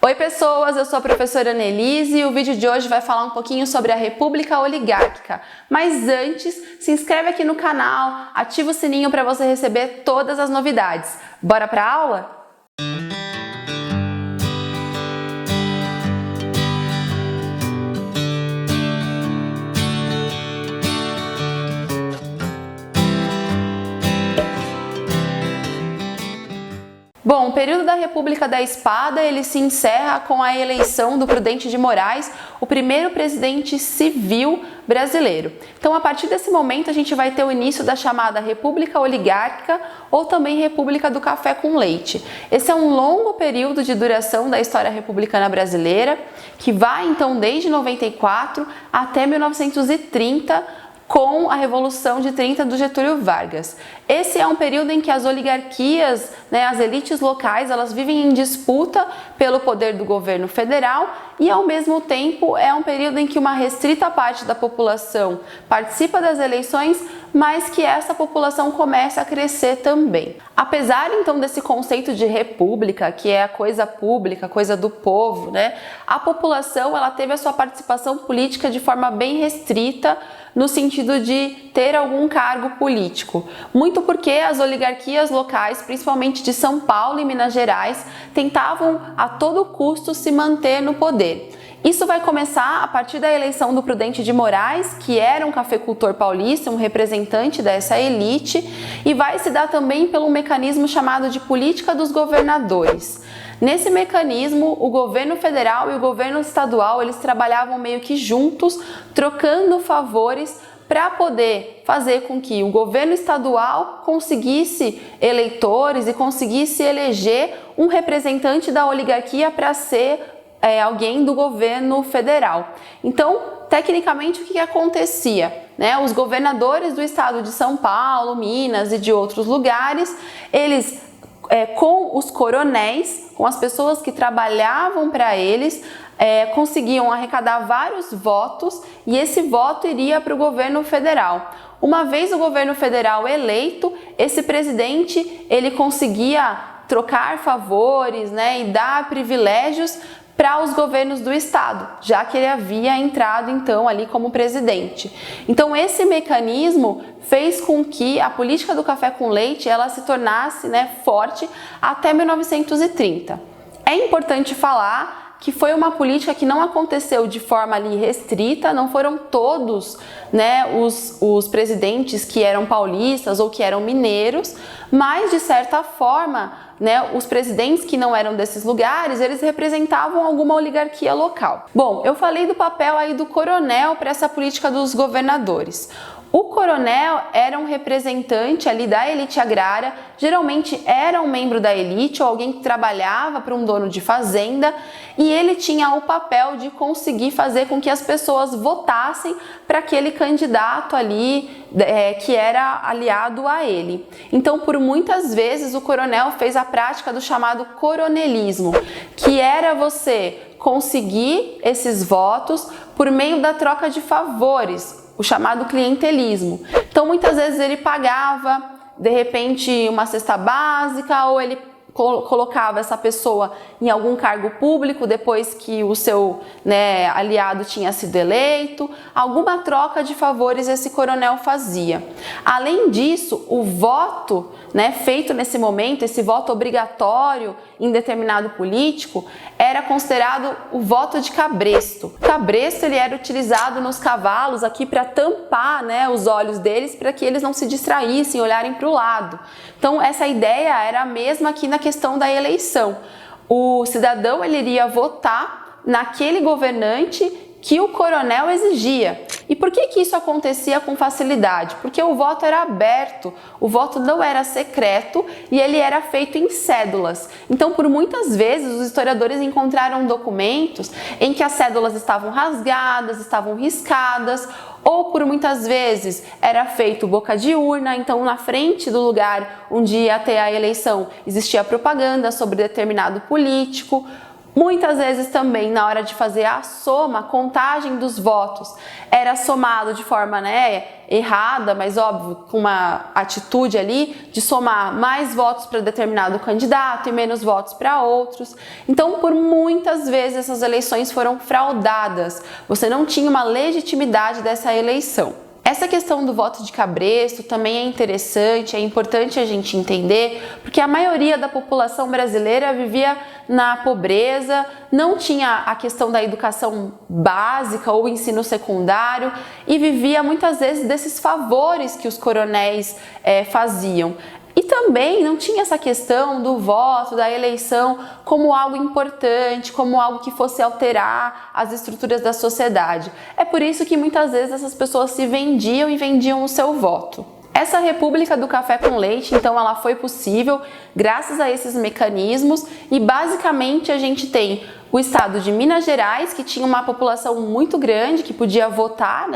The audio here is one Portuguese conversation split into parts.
Oi pessoas, eu sou a professora Annelise e o vídeo de hoje vai falar um pouquinho sobre a República Oligárquica. Mas antes, se inscreve aqui no canal, ativa o sininho para você receber todas as novidades. Bora para a aula? Bom, o período da República da Espada, ele se encerra com a eleição do Prudente de Moraes, o primeiro presidente civil brasileiro. Então, a partir desse momento, a gente vai ter o início da chamada República Oligárquica ou também República do Café com Leite. Esse é um longo período de duração da história republicana brasileira, que vai então desde 94 até 1930, com a Revolução de 30 do Getúlio Vargas. Esse é um período em que as oligarquias, as elites locais, elas vivem em disputa pelo poder do governo federal e, ao mesmo tempo, é um período em que uma restrita parte da população participa das eleições, mas que essa população começa a crescer também. Apesar, então, desse conceito de república, que é a coisa pública, a coisa do povo, a população ela teve a sua participação política de forma bem restrita, no sentido de ter algum cargo político. Muito porque as oligarquias locais, principalmente de São Paulo e Minas Gerais, tentavam a todo custo se manter no poder. Isso vai começar a partir da eleição do Prudente de Moraes, que era um cafeicultor paulista, um representante dessa elite, e vai se dar também pelo mecanismo chamado de política dos governadores. Nesse mecanismo, o governo federal e o governo estadual, eles trabalhavam meio que juntos, trocando favores para poder fazer com que o governo estadual conseguisse eleitores e conseguisse eleger um representante da oligarquia para ser alguém do governo federal. Então, tecnicamente, o que acontecia? Os governadores do estado de São Paulo, Minas e de outros lugares, eles com os coronéis, com as pessoas que trabalhavam para eles, conseguiam arrecadar vários votos e esse voto iria para o governo federal. Uma vez o governo federal eleito, esse presidente ele conseguia trocar favores e dar privilégios para os governos do estado, já que ele havia entrado então ali como presidente. Então esse mecanismo fez com que a política do café com leite ela se tornasse forte até 1930. É importante falar que foi uma política que não aconteceu de forma ali restrita, não foram todos os presidentes que eram paulistas ou que eram mineiros, mas de certa forma os presidentes que não eram desses lugares, eles representavam alguma oligarquia local. Bom, eu falei do papel aí do coronel para essa política dos governadores. O coronel era um representante ali da elite agrária, geralmente era um membro da elite ou alguém que trabalhava para um dono de fazenda e ele tinha o papel de conseguir fazer com que as pessoas votassem para aquele candidato ali que era aliado a ele. Então, por muitas vezes, o coronel fez a prática do chamado coronelismo, que era você conseguir esses votos por meio da troca de favores, o chamado clientelismo. Então, muitas vezes ele pagava, de repente, uma cesta básica ou ele colocava essa pessoa em algum cargo público depois que o seu aliado tinha sido eleito. Alguma troca de favores esse coronel fazia. Além disso, o voto feito nesse momento, esse voto obrigatório em determinado político, era considerado o voto de cabresto. O cabresto ele era utilizado nos cavalos aqui para tampar os olhos deles para que eles não se distraíssem, olharem para o lado. Então essa ideia era a mesma aqui na questão da eleição. O cidadão ele iria votar naquele governante que o coronel exigia. E por que isso acontecia com facilidade? Porque o voto era aberto, o voto não era secreto e ele era feito em cédulas. Então, por muitas vezes, os historiadores encontraram documentos em que as cédulas estavam rasgadas, estavam riscadas, ou por muitas vezes era feito boca de urna, então na frente do lugar onde ia ter a eleição existia propaganda sobre determinado político. Muitas vezes também, na hora de fazer a soma, contagem dos votos, era somado de forma, errada, mas óbvio, com uma atitude ali de somar mais votos para determinado candidato e menos votos para outros. Então, por muitas vezes essas eleições foram fraudadas. Você não tinha uma legitimidade dessa eleição. Essa questão do voto de cabresto também é interessante, é importante a gente entender, porque a maioria da população brasileira vivia na pobreza, não tinha a questão da educação básica ou ensino secundário e vivia muitas vezes desses favores que os coronéis faziam. E também não tinha essa questão do voto, da eleição, como algo importante, como algo que fosse alterar as estruturas da sociedade. É por isso que muitas vezes essas pessoas se vendiam e vendiam o seu voto. Essa República do Café com Leite, então, ela foi possível graças a esses mecanismos e basicamente a gente tem o estado de Minas Gerais, que tinha uma população muito grande, que podia votar,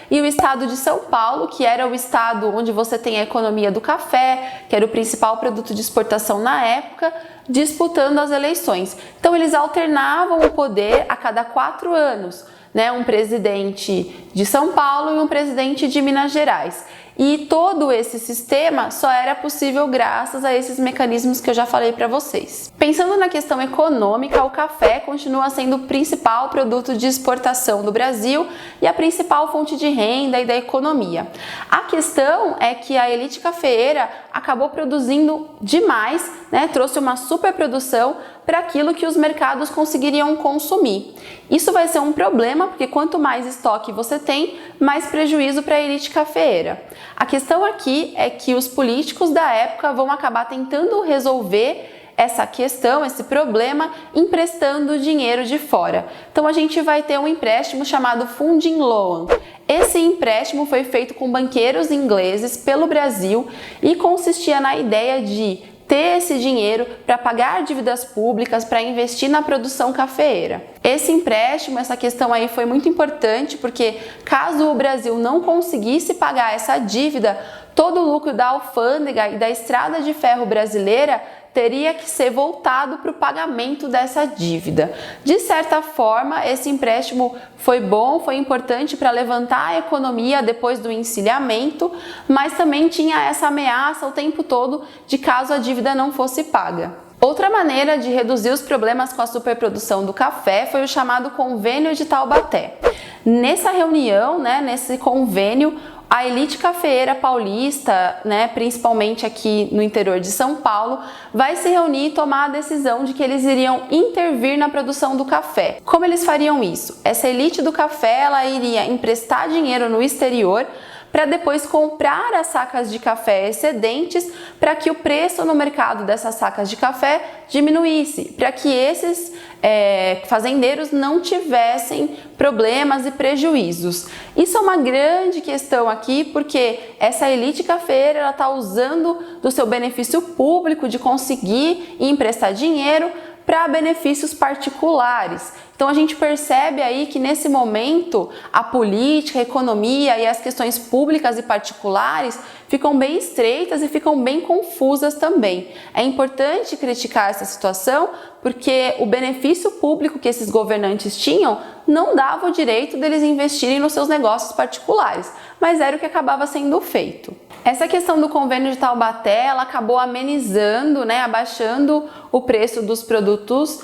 e o estado de São Paulo, que era o estado onde você tem a economia do café, que era o principal produto de exportação na época, disputando as eleições. Então eles alternavam o poder a cada 4 anos, um presidente de São Paulo e um presidente de Minas Gerais. E todo esse sistema só era possível graças a esses mecanismos que eu já falei para vocês. Pensando na questão econômica, o café continua sendo o principal produto de exportação do Brasil e a principal fonte de renda e da economia. A questão é que a elite cafeeira acabou produzindo demais, trouxe uma superprodução para aquilo que os mercados conseguiriam consumir. Isso vai ser um problema, porque quanto mais estoque você tem, mais prejuízo para a elite cafeeira. A questão aqui é que os políticos da época vão acabar tentando resolver essa questão, esse problema, emprestando dinheiro de fora. Então a gente vai ter um empréstimo chamado Funding Loan. Esse empréstimo foi feito com banqueiros ingleses pelo Brasil e consistia na ideia de ter esse dinheiro para pagar dívidas públicas, para investir na produção cafeeira. Esse empréstimo, essa questão aí foi muito importante, porque caso o Brasil não conseguisse pagar essa dívida, todo o lucro da alfândega e da estrada de ferro brasileira teria que ser voltado para o pagamento dessa dívida. De certa forma, esse empréstimo foi bom, foi importante para levantar a economia depois do encilhamento, mas também tinha essa ameaça o tempo todo de caso a dívida não fosse paga. Outra maneira de reduzir os problemas com a superprodução do café foi o chamado Convênio de Taubaté. Nessa reunião, nesse convênio, a elite cafeeira paulista, principalmente aqui no interior de São Paulo, vai se reunir e tomar a decisão de que eles iriam intervir na produção do café. Como eles fariam isso? Essa elite do café, ela iria emprestar dinheiro no exterior para depois comprar as sacas de café excedentes para que o preço no mercado dessas sacas de café diminuísse, para que esses fazendeiros não tivessem problemas e prejuízos. Isso é uma grande questão aqui, porque essa elite cafeeira está usando do seu benefício público de conseguir emprestar dinheiro para benefícios particulares. Então a gente percebe aí que nesse momento a política, a economia e as questões públicas e particulares ficam bem estreitas e ficam bem confusas também. É importante criticar essa situação porque o benefício público que esses governantes tinham não dava o direito deles investirem nos seus negócios particulares, mas era o que acabava sendo feito. Essa questão do convênio de Taubaté, ela acabou amenizando, abaixando o preço dos produtos,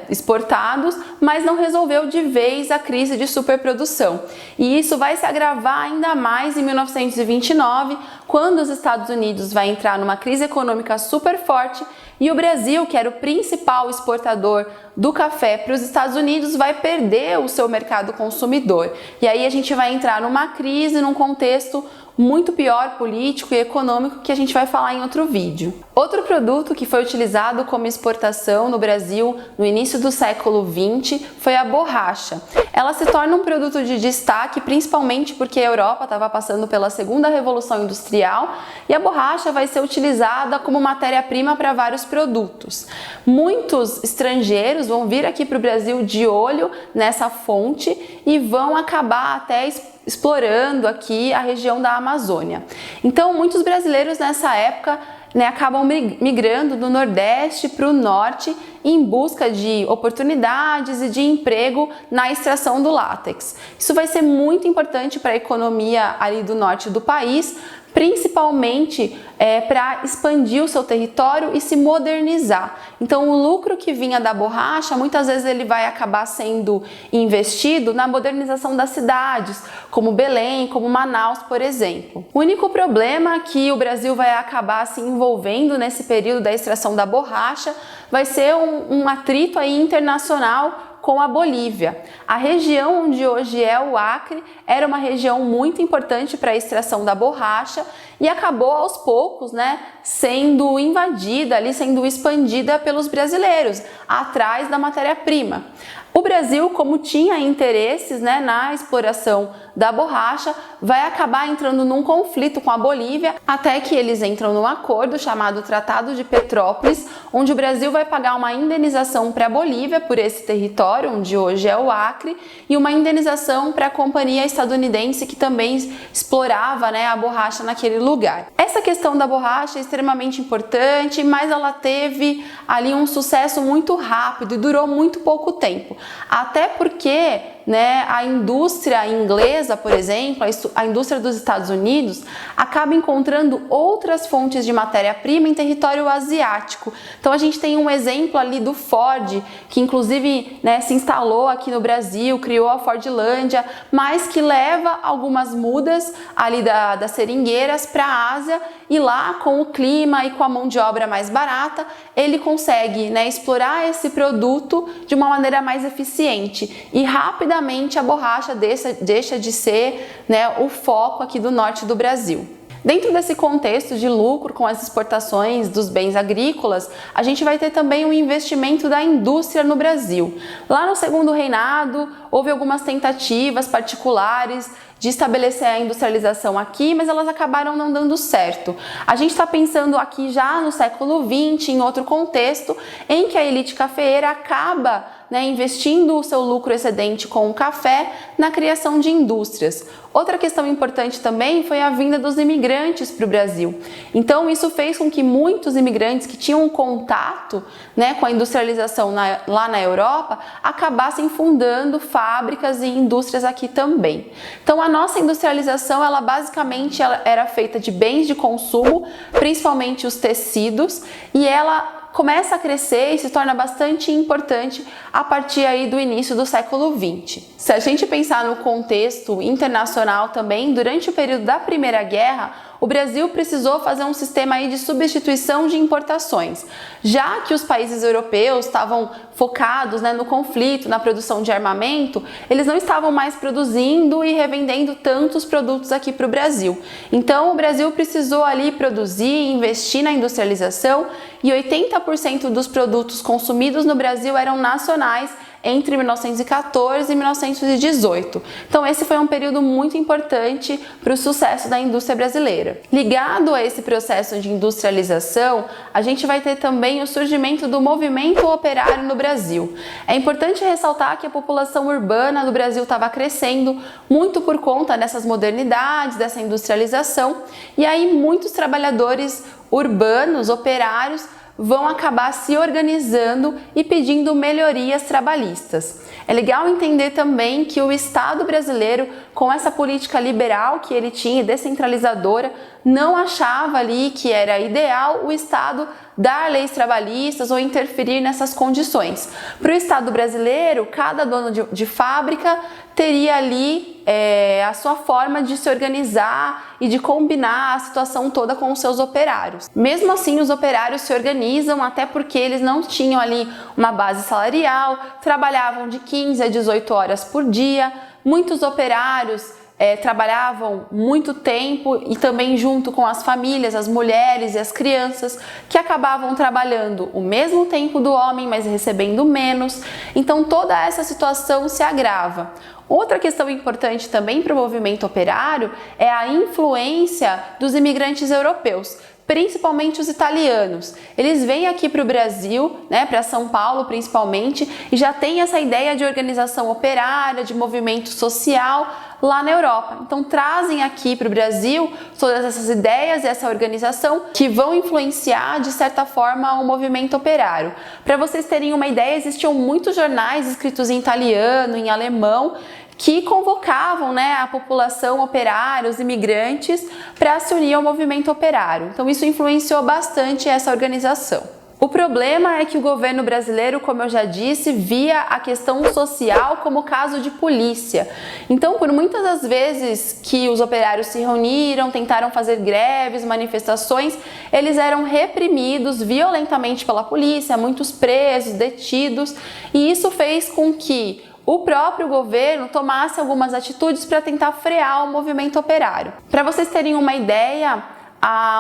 exportados, mas não resolveu de vez a crise de superprodução. E isso vai se agravar ainda mais em 1929, quando os Estados Unidos vai entrar numa crise econômica super forte e o Brasil, que era o principal exportador do café para os Estados Unidos, vai perder o seu mercado consumidor. E aí a gente vai entrar numa crise, num contexto muito pior político e econômico que a gente vai falar em outro vídeo. Outro produto que foi utilizado como exportação no Brasil no início do século XX foi a borracha. Ela se torna um produto de destaque principalmente porque a Europa estava passando pela segunda revolução industrial e a borracha vai ser utilizada como matéria-prima para vários produtos. Muitos estrangeiros vão vir aqui para o Brasil de olho nessa fonte e vão acabar até explorando aqui a região da Amazônia. Então, muitos brasileiros nessa época né, acabam migrando do Nordeste para o Norte em busca de oportunidades e de emprego na extração do látex. Isso vai ser muito importante para a economia ali do norte do país, principalmente para expandir o seu território e se modernizar. Então, o lucro que vinha da borracha, muitas vezes ele vai acabar sendo investido na modernização das cidades, como Belém, como Manaus, por exemplo. O único problema que o Brasil vai acabar se envolvendo nesse período da extração da borracha vai ser um atrito aí internacional com a Bolívia. A região onde hoje é o Acre era uma região muito importante para a extração da borracha e acabou aos poucos, né, sendo invadida, ali, sendo expandida pelos brasileiros, atrás da matéria-prima. O Brasil, como tinha interesses, né, na exploração da borracha, vai acabar entrando num conflito com a Bolívia, até que eles entram num acordo chamado Tratado de Petrópolis, onde o Brasil vai pagar uma indenização para a Bolívia por esse território, onde hoje é o Acre, e uma indenização para a companhia estadunidense que também explorava, né, a borracha naquele lugar. Essa questão da borracha é extremamente importante, mas ela teve ali um sucesso muito rápido e durou muito pouco tempo. Até porque, né, a indústria inglesa, por exemplo, a indústria dos Estados Unidos, acaba encontrando outras fontes de matéria-prima em território asiático. Então a gente tem um exemplo ali do Ford, que inclusive, né, se instalou aqui no Brasil, criou a Fordlândia, mas que leva algumas mudas ali das seringueiras para a Ásia, e lá, com o clima e com a mão de obra mais barata, ele consegue, né, explorar esse produto de uma maneira mais eficiente, e rapidamente a borracha deixa de ser, né, o foco aqui do norte do Brasil. Dentro desse contexto de lucro com as exportações dos bens agrícolas, a gente vai ter também um investimento da indústria no Brasil. Lá no Segundo Reinado, houve algumas tentativas particulares de estabelecer a industrialização aqui, mas elas acabaram não dando certo. A gente está pensando aqui já no século XX, em outro contexto, em que a elite cafeeira acaba, né, investindo o seu lucro excedente com o café na criação de indústrias. Outra questão importante também foi a vinda dos imigrantes para o Brasil. Então isso fez com que muitos imigrantes que tinham um contato, né, com a industrialização lá na Europa acabassem fundando fábricas e indústrias aqui também. Então a nossa industrialização, ela basicamente era feita de bens de consumo, principalmente os tecidos, e ela começa a crescer e se torna bastante importante a partir aí do início do século XX. Se a gente pensar no contexto internacional também, durante o período da Primeira Guerra, o Brasil precisou fazer um sistema aí de substituição de importações, já que os países europeus estavam focados, né, no conflito, na produção de armamento, eles não estavam mais produzindo e revendendo tantos produtos aqui para o Brasil. Então o Brasil precisou ali produzir, investir na industrialização, e 80% dos produtos consumidos no Brasil eram nacionais entre 1914 e 1918. Então esse foi um período muito importante para o sucesso da indústria brasileira. Ligado a esse processo de industrialização, a gente vai ter também o surgimento do movimento operário no Brasil. É importante ressaltar que a população urbana do Brasil estava crescendo muito por conta dessas modernidades, dessa industrialização, e aí muitos trabalhadores urbanos, operários, vão acabar se organizando e pedindo melhorias trabalhistas. É legal entender também que o Estado brasileiro, com essa política liberal que ele tinha, descentralizadora, não achava ali que era ideal o Estado dar leis trabalhistas ou interferir nessas condições. Para o Estado brasileiro, cada dono de fábrica teria ali a sua forma de se organizar e de combinar a situação toda com os seus operários. Mesmo assim, os operários se organizam, até porque eles não tinham ali uma base salarial, trabalhavam de 15 a 18 horas por dia, muitos operários trabalhavam muito tempo e também junto com as famílias, as mulheres e as crianças, que acabavam trabalhando o mesmo tempo do homem, mas recebendo menos. Então toda essa situação se agrava. Outra questão importante também para o movimento operário é a influência dos imigrantes europeus, principalmente os italianos. Eles vêm aqui para o Brasil, né, para São Paulo principalmente, e já tem essa ideia de organização operária, de movimento social lá na Europa. Então trazem aqui para o Brasil todas essas ideias e essa organização que vão influenciar de certa forma o movimento operário. Para vocês terem uma ideia, existiam muitos jornais escritos em italiano, em alemão, que convocavam, né, a população operária, os imigrantes, para se unir ao movimento operário. Então isso influenciou bastante essa organização. O problema é que o governo brasileiro, como eu já disse, via a questão social como caso de polícia. Então, por muitas das vezes que os operários se reuniram, tentaram fazer greves, manifestações, eles eram reprimidos violentamente pela polícia, muitos presos, detidos, e isso fez com que o próprio governo tomasse algumas atitudes para tentar frear o movimento operário. Para vocês terem uma ideia,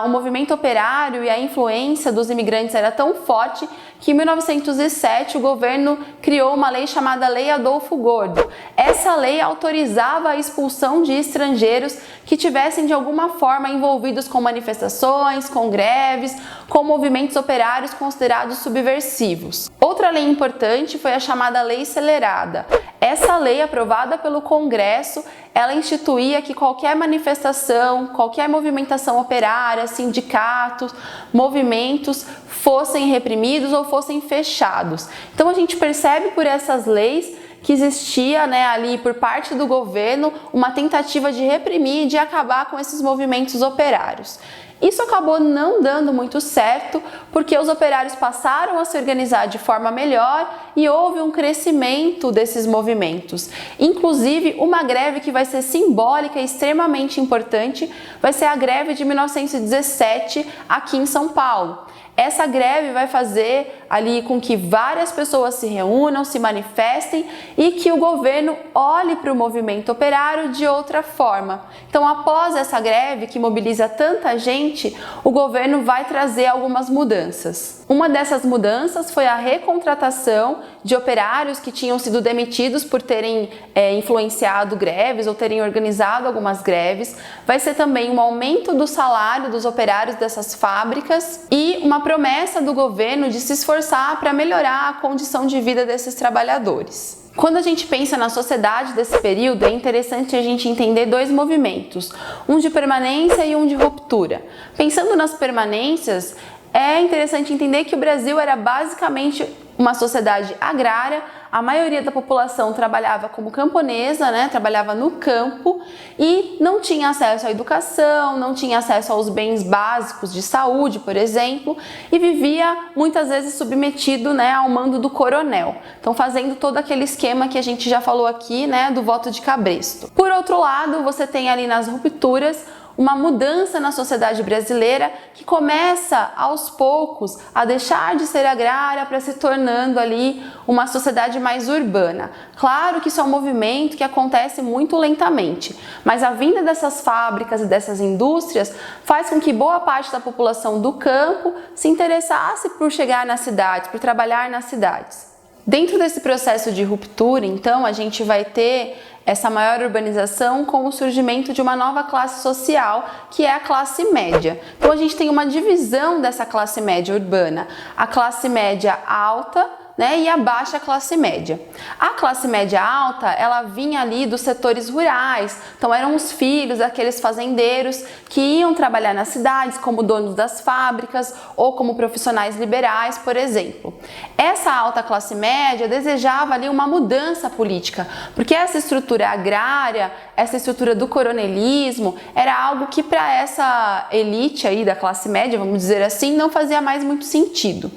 o movimento operário e a influência dos imigrantes era tão forte que em 1907 o governo criou uma lei chamada Lei Adolfo Gordo. Essa lei autorizava a expulsão de estrangeiros que tivessem de alguma forma envolvidos com manifestações, com greves, com movimentos operários considerados subversivos. Outra lei importante foi a chamada Lei Celerada. Essa lei, aprovada pelo Congresso, ela instituía que qualquer manifestação, qualquer movimentação operária, sindicatos, movimentos fossem reprimidos ou fossem fechados. Então a gente percebe por essas leis que existia, né, ali por parte do governo uma tentativa de reprimir e de acabar com esses movimentos operários. Isso acabou não dando muito certo, porque os operários passaram a se organizar de forma melhor e houve um crescimento desses movimentos. Inclusive, uma greve que vai ser simbólica e extremamente importante vai ser a greve de 1917 aqui em São Paulo. Essa greve vai fazer ali com que várias pessoas se reúnam, se manifestem e que o governo olhe para o movimento operário de outra forma. Então, após essa greve que mobiliza tanta gente, o governo vai trazer algumas mudanças. Uma dessas mudanças foi a recontratação de operários que tinham sido demitidos por terem influenciado greves ou terem organizado algumas greves. Vai ser também um aumento do salário dos operários dessas fábricas e uma promessa do governo de se esforçar para melhorar a condição de vida desses trabalhadores. Quando a gente pensa na sociedade desse período, é interessante a gente entender dois movimentos, um de permanência e um de ruptura. Pensando nas permanências, é interessante entender que o Brasil era basicamente uma sociedade agrária, a maioria da população trabalhava como camponesa, né? Trabalhava no campo e não tinha acesso à educação, não tinha acesso aos bens básicos de saúde, por exemplo, e vivia muitas vezes submetido, né, ao mando do coronel. Então, fazendo todo aquele esquema que a gente já falou aqui, né, do voto de cabresto. Por outro lado, você tem ali nas rupturas uma mudança na sociedade brasileira que começa aos poucos a deixar de ser agrária para se tornando ali uma sociedade mais urbana. Claro que isso é um movimento que acontece muito lentamente, mas a vinda dessas fábricas e dessas indústrias faz com que boa parte da população do campo se interessasse por chegar nas cidades, por trabalhar nas cidades. Dentro desse processo de ruptura, então, a gente vai ter essa maior urbanização com o surgimento de uma nova classe social, que é a classe média. Então a gente tem uma divisão dessa classe média urbana, a classe média alta, né, e a baixa classe média. A classe média alta, ela vinha ali dos setores rurais, então eram os filhos daqueles fazendeiros que iam trabalhar nas cidades como donos das fábricas ou como profissionais liberais, por exemplo. Essa alta classe média desejava ali uma mudança política, porque essa estrutura agrária, essa estrutura do coronelismo, era algo que para essa elite aí da classe média, vamos dizer assim, não fazia mais muito sentido.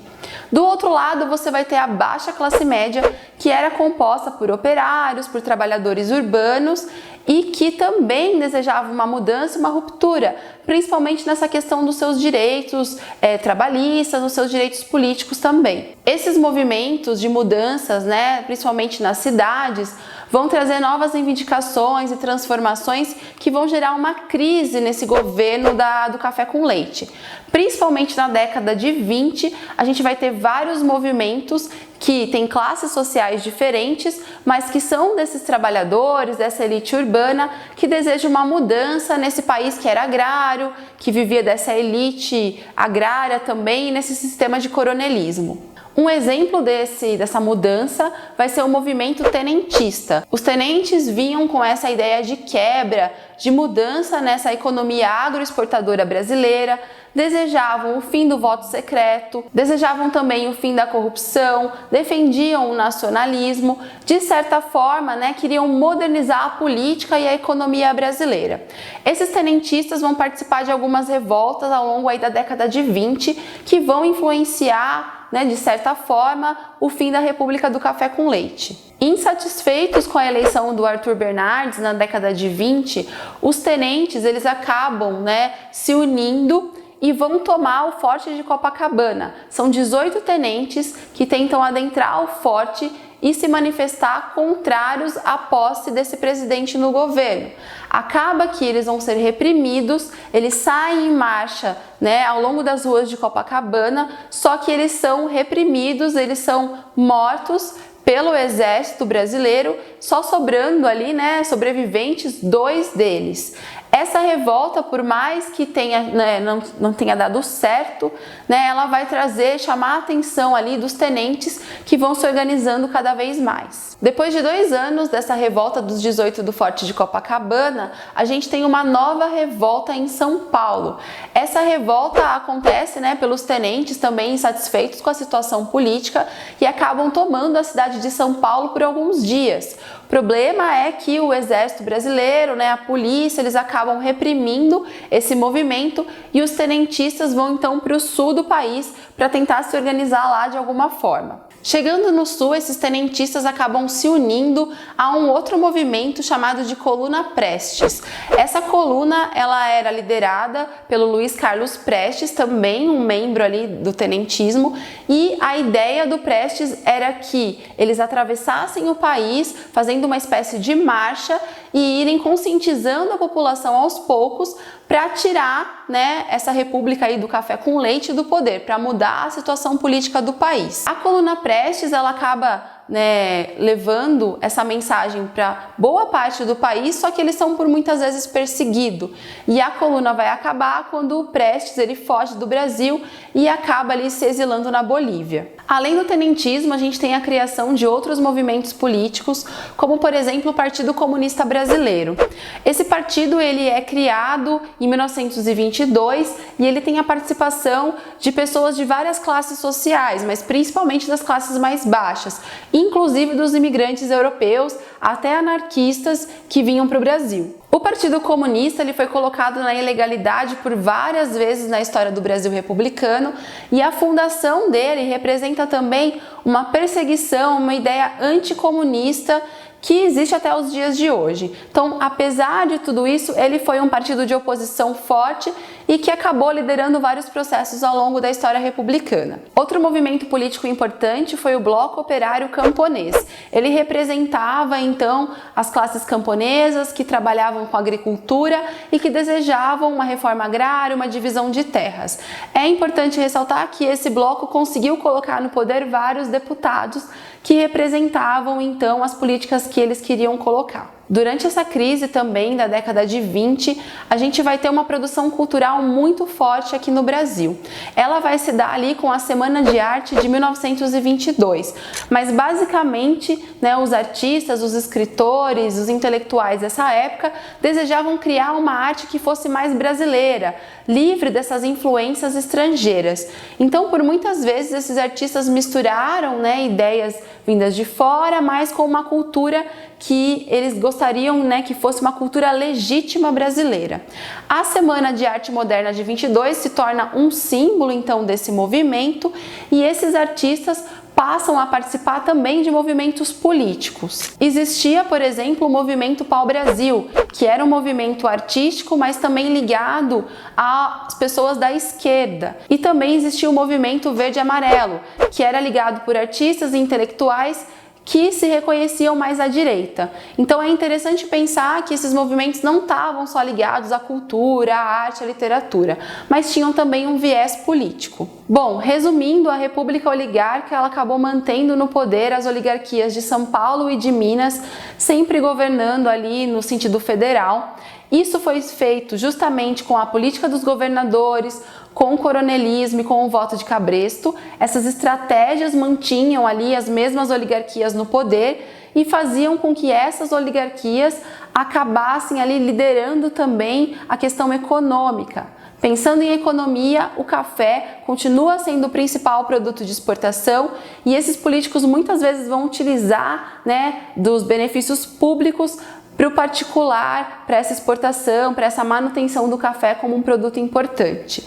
Do outro lado, você vai ter a baixa classe média, que era composta por operários, por trabalhadores urbanos e que também desejava uma mudança, uma ruptura, principalmente nessa questão dos seus direitos trabalhistas, dos seus direitos políticos também. Esses movimentos de mudanças, né, principalmente nas cidades, vão trazer novas reivindicações e transformações que vão gerar uma crise nesse governo do café com leite. Principalmente na década de 20, a gente vai ter vários movimentos que têm classes sociais diferentes, mas que são desses trabalhadores, dessa elite urbana, que desejam uma mudança nesse país que era agrário, que vivia dessa elite agrária também, nesse sistema de coronelismo. Um exemplo dessa mudança vai ser o movimento tenentista. Os tenentes vinham com essa ideia de quebra, de mudança nessa economia agroexportadora brasileira, desejavam o fim do voto secreto, desejavam também o fim da corrupção, defendiam o nacionalismo, de certa forma, queriam modernizar a política e a economia brasileira. Esses tenentistas vão participar de algumas revoltas ao longo aí da década de 20 que vão influenciar, de certa forma, o fim da República do Café com Leite. Insatisfeitos com a eleição do Arthur Bernardes na década de 20, os tenentes eles acabam se unindo e vão tomar o Forte de Copacabana. São 18 tenentes que tentam adentrar o forte e se manifestar contrários à posse desse presidente no governo. Acaba que eles vão ser reprimidos, eles saem em marcha ao longo das ruas de Copacabana, só que eles são reprimidos, eles são mortos pelo exército brasileiro, só sobrando ali, sobreviventes, 2 deles. Essa revolta, por mais que não tenha dado certo, ela vai chamar a atenção ali dos tenentes que vão se organizando cada vez mais. Depois de 2 anos dessa revolta dos 18 do Forte de Copacabana, a gente tem uma nova revolta em São Paulo. Essa revolta acontece pelos tenentes também insatisfeitos com a situação política e acabam tomando a cidade de São Paulo por alguns dias. O problema é que o exército brasileiro, a polícia, eles acabam reprimindo esse movimento e os tenentistas vão então para o sul do país para tentar se organizar lá de alguma forma. Chegando no sul, esses tenentistas acabam se unindo a um outro movimento chamado de Coluna Prestes. Essa coluna ela era liderada pelo Luiz Carlos Prestes, também um membro ali do tenentismo, e a ideia do Prestes era que eles atravessassem o país fazendo uma espécie de marcha e irem conscientizando a população aos poucos para tirar essa república aí do café com leite do poder, para mudar a situação política do país. A Coluna Prestes ela acaba levando essa mensagem para boa parte do país, só que eles são por muitas vezes perseguidos. E a coluna vai acabar quando o Prestes ele foge do Brasil e acaba ali se exilando na Bolívia. Além do tenentismo, a gente tem a criação de outros movimentos políticos, como por exemplo o Partido Comunista Brasileiro. Esse partido ele é criado em 1922 e ele tem a participação de pessoas de várias classes sociais, mas principalmente das classes mais baixas, inclusive dos imigrantes europeus, até anarquistas que vinham para o Brasil. O Partido Comunista ele foi colocado na ilegalidade por várias vezes na história do Brasil republicano e a fundação dele representa também uma perseguição, uma ideia anticomunista que existe até os dias de hoje. Então, apesar de tudo isso, ele foi um partido de oposição forte e que acabou liderando vários processos ao longo da história republicana. Outro movimento político importante foi o Bloco Operário Camponês. Ele representava, então, as classes camponesas que trabalhavam com agricultura e que desejavam uma reforma agrária, uma divisão de terras. É importante ressaltar que esse bloco conseguiu colocar no poder vários deputados que representavam, então, as políticas que eles queriam colocar. Durante essa crise também da década de 20, a gente vai ter uma produção cultural muito forte aqui no Brasil. Ela vai se dar ali com a Semana de Arte de 1922, mas basicamente, os artistas, os escritores, os intelectuais dessa época desejavam criar uma arte que fosse mais brasileira, livre dessas influências estrangeiras. Então, por muitas vezes, esses artistas misturaram, ideias vindas de fora, mas com uma cultura que eles gostariam, que fosse uma cultura legítima brasileira. A Semana de Arte Moderna de 22 se torna um símbolo, então, desse movimento e esses artistas passam a participar também de movimentos políticos. Existia, por exemplo, o movimento Pau-Brasil, que era um movimento artístico, mas também ligado às pessoas da esquerda. E também existia o movimento Verde-Amarelo, que era ligado por artistas e intelectuais que se reconheciam mais à direita. Então é interessante pensar que esses movimentos não estavam só ligados à cultura, à arte, à literatura, mas tinham também um viés político. Bom, resumindo, a República Oligárquica ela acabou mantendo no poder as oligarquias de São Paulo e de Minas, sempre governando ali no sentido federal. Isso foi feito justamente com a política dos governadores, com o coronelismo e com o voto de cabresto. Essas estratégias mantinham ali as mesmas oligarquias no poder e faziam com que essas oligarquias acabassem ali liderando também a questão econômica. Pensando em economia, o café continua sendo o principal produto de exportação e esses políticos muitas vezes vão utilizar, dos benefícios públicos para o particular, para essa exportação, para essa manutenção do café como um produto importante.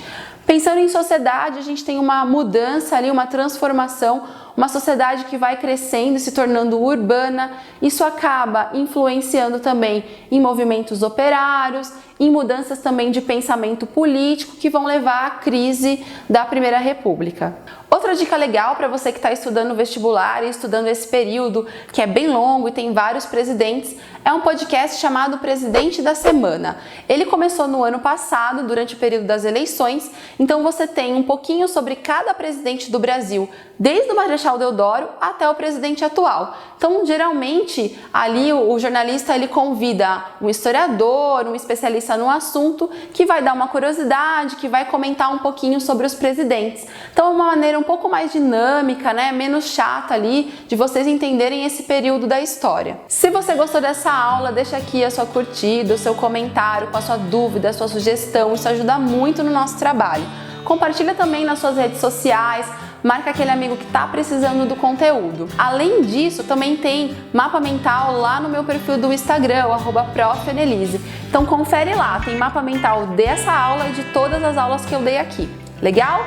Pensando em sociedade, a gente tem uma mudança ali, uma transformação, uma sociedade que vai crescendo e se tornando urbana. Isso acaba influenciando também em movimentos operários, em mudanças também de pensamento político que vão levar à crise da Primeira República. Outra dica legal para você que está estudando vestibular e estudando esse período, que é bem longo e tem vários presidentes, é um podcast chamado Presidente da Semana. Ele começou no ano passado, durante o período das eleições, então você tem um pouquinho sobre cada presidente do Brasil, desde o Marechal Deodoro até o presidente atual. Então, geralmente, ali o jornalista ele convida um historiador, um especialista no assunto, que vai dar uma curiosidade, que vai comentar um pouquinho sobre os presidentes. Então, é uma maneira um pouco mais dinâmica, menos chata ali, de vocês entenderem esse período da história. Se você gostou dessa aula, deixa aqui a sua curtida, o seu comentário com a sua dúvida, a sua sugestão, isso ajuda muito no nosso trabalho. Compartilha também nas suas redes sociais, marca aquele amigo que está precisando do conteúdo. Além disso, também tem mapa mental lá no meu perfil do Instagram, @profenelise. Então confere lá, tem mapa mental dessa aula e de todas as aulas que eu dei aqui. Legal?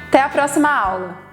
Até a próxima aula!